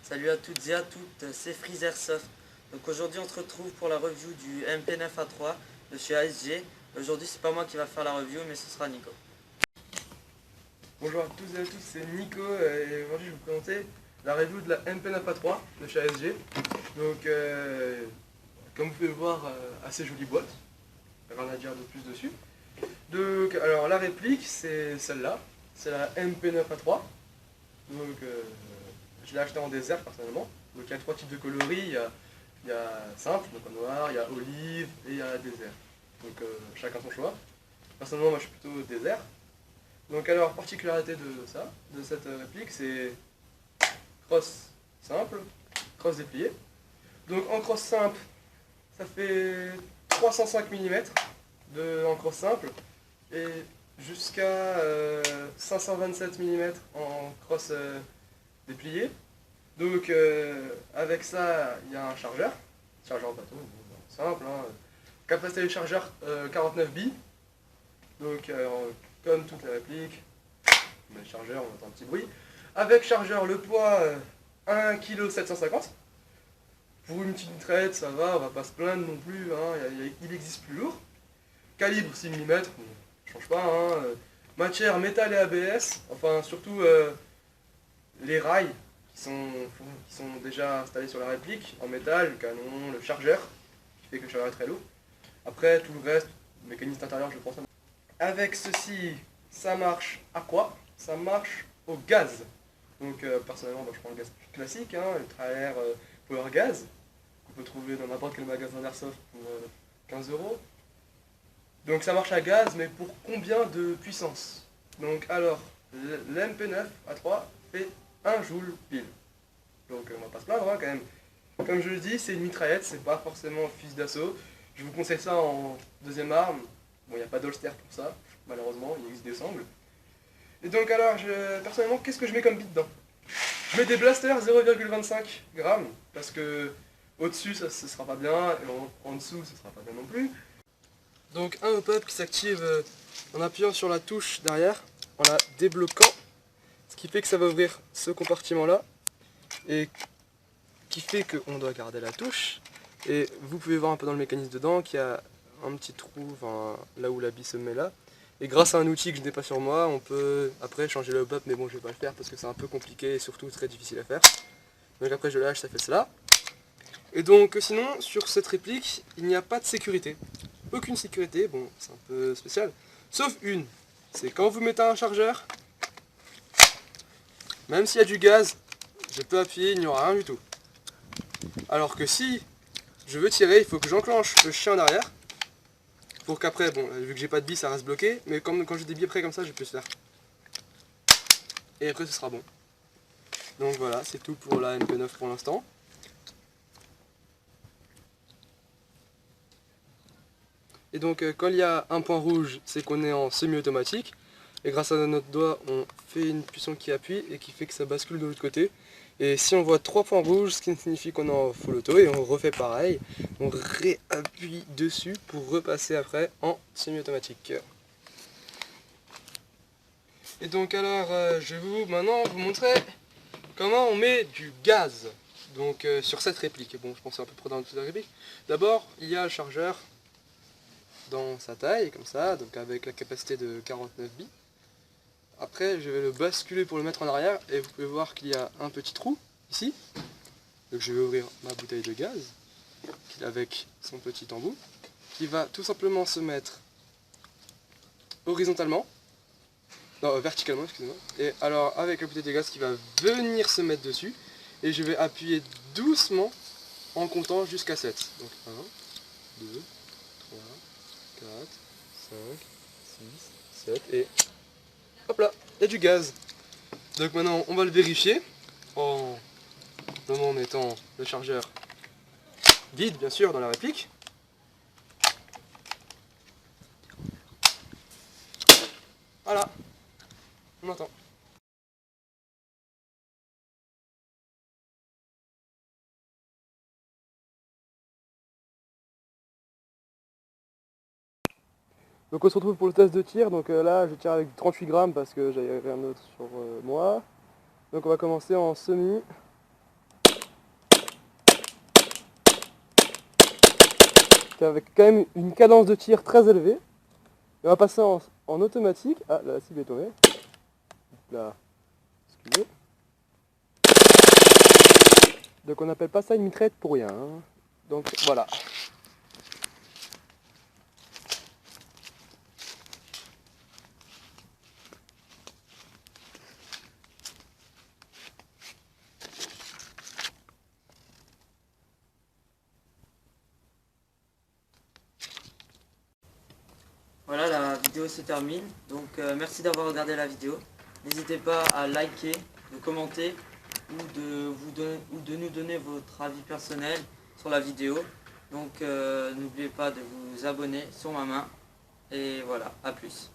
Salut à toutes et à toutes, c'est Freeze Airsoft. Donc aujourd'hui on se retrouve pour la review du MP9A3 de chez ASG. Aujourd'hui c'est pas moi qui va faire la review mais ce sera Nico. Bonjour à tous et à tous, c'est Nico et aujourd'hui je vais vous présenter la review de la MP9A3 de chez ASG. Donc comme vous pouvez le voir, assez jolie boîte, rien à dire de plus dessus. Donc alors la réplique c'est celle-là, c'est la MP9A3. Donc je l'ai acheté en désert personnellement. Donc il y a trois types de coloris, il y a simple, donc en noir, il y a olive et il y a désert. Donc chacun son choix. Personnellement moi je suis plutôt désert. Donc alors, particularité de cette réplique, c'est crosse simple, crosse dépliée. Donc en crosse simple, ça fait 305 mm en crosse simple et jusqu'à 527 mm en crosse dépliée. Donc avec ça, il y a un chargeur bateau, simple, hein. Capacité de chargeur 49 billes. Donc comme toutes les répliques, mais le chargeur, on entend un petit bruit. Avec chargeur, le poids 1,750 kg. Pour une petite mitraillette, ça va, on va pas se plaindre non plus, hein, il existe plus lourd. Calibre 6 mm, bon, change pas. Hein. Matière, métal et ABS, enfin surtout les rails qui sont déjà installés sur la réplique, en métal, le canon, le chargeur, qui fait que le chargeur est très lourd. Après, tout le reste, mécanisme intérieur, je pense. Avec ceci, ça marche à quoi? Ça marche au gaz. Donc personnellement, moi, je prends le gaz classique, hein, le Traer Power Gaz, qu'on peut trouver dans n'importe quel magasin d'airsoft pour 15 €. Donc ça marche à gaz, mais pour combien de puissance? Donc alors, l'MP9A3 fait 1 joule pile. Donc on va pas se plaindre hein, quand même. Comme je le dis, c'est une mitraillette, c'est pas forcément un fusil d'assaut. Je vous conseille ça en deuxième arme. Bon, il n'y a pas d'holster pour ça, malheureusement, il existe des sangles. Et donc alors, personnellement, qu'est-ce que je mets comme bit dedans? Je mets des blasters 0,25 grammes, parce que au-dessus, ça ne sera pas bien, et en dessous, ce sera pas bien non plus. Donc un hop-up qui s'active en appuyant sur la touche derrière, en la débloquant, ce qui fait que ça va ouvrir ce compartiment-là, et qui fait qu'on doit garder la touche. Et vous pouvez voir un peu dans le mécanisme dedans qu'il y a un petit trou, enfin, là où la bille se met là. Et grâce à un outil que je n'ai pas sur moi, on peut après changer le hop-up, mais bon, je vais pas le faire parce que c'est un peu compliqué et surtout très difficile à faire. Donc après je lâche, ça fait cela. Et donc sinon, sur cette réplique, il n'y a pas de sécurité. Aucune sécurité, bon, c'est un peu spécial. Sauf une, c'est quand vous mettez un chargeur, même s'il y a du gaz, je peux appuyer, il n'y aura rien du tout. Alors que si je veux tirer, il faut que j'enclenche le chien en arrière. Pour qu'après, bon, vu que j'ai pas de billes, ça reste bloqué. Mais comme quand j'ai des billes près comme ça, je peux se faire. Et après, ce sera bon. Donc voilà, c'est tout pour la MP9 pour l'instant. Et donc, quand il y a un point rouge, c'est qu'on est en semi-automatique. Et grâce à notre doigt, on fait une puissance qui appuie et qui fait que ça bascule de l'autre côté. Et si on voit 3 points rouges, ce qui signifie qu'on est en full auto, et on refait pareil. On réappuie dessus pour repasser après en semi-automatique. Et donc alors, je vais maintenant vous montrer comment on met du gaz. Donc sur cette réplique. Bon, je pense que c'est à peu près dans toute la réplique. D'abord, il y a le chargeur dans sa taille, comme ça, donc avec la capacité de 49 billes. Après, je vais le basculer pour le mettre en arrière, et vous pouvez voir qu'il y a un petit trou, ici. Donc je vais ouvrir ma bouteille de gaz, avec son petit embout, qui va tout simplement se mettre horizontalement, non, verticalement, excusez-moi. Et alors, avec la bouteille de gaz qui va venir se mettre dessus, et je vais appuyer doucement en comptant jusqu'à 7. Donc 1, 2, 3, 4, 5, 6, 7, et hop là, il y a du gaz. Donc maintenant, on va le vérifier en mettant le chargeur vide, bien sûr, dans la réplique. Voilà, on entend. Donc on se retrouve pour le test de tir. Donc là, je tire avec 38 grammes parce que j'avais rien d'autre sur moi. Donc on va commencer en semi. avec quand même une cadence de tir très élevée. Et on va passer en automatique. Ah, là, la cible est tombée. Là, excusez. Donc on n'appelle pas ça une mitraillette pour rien, hein. Donc voilà. Voilà, la vidéo se termine. Donc merci d'avoir regardé la vidéo. N'hésitez pas à liker, de commenter ou de nous donner votre avis personnel sur la vidéo. Donc n'oubliez pas de vous abonner sur ma main. Et voilà, à plus.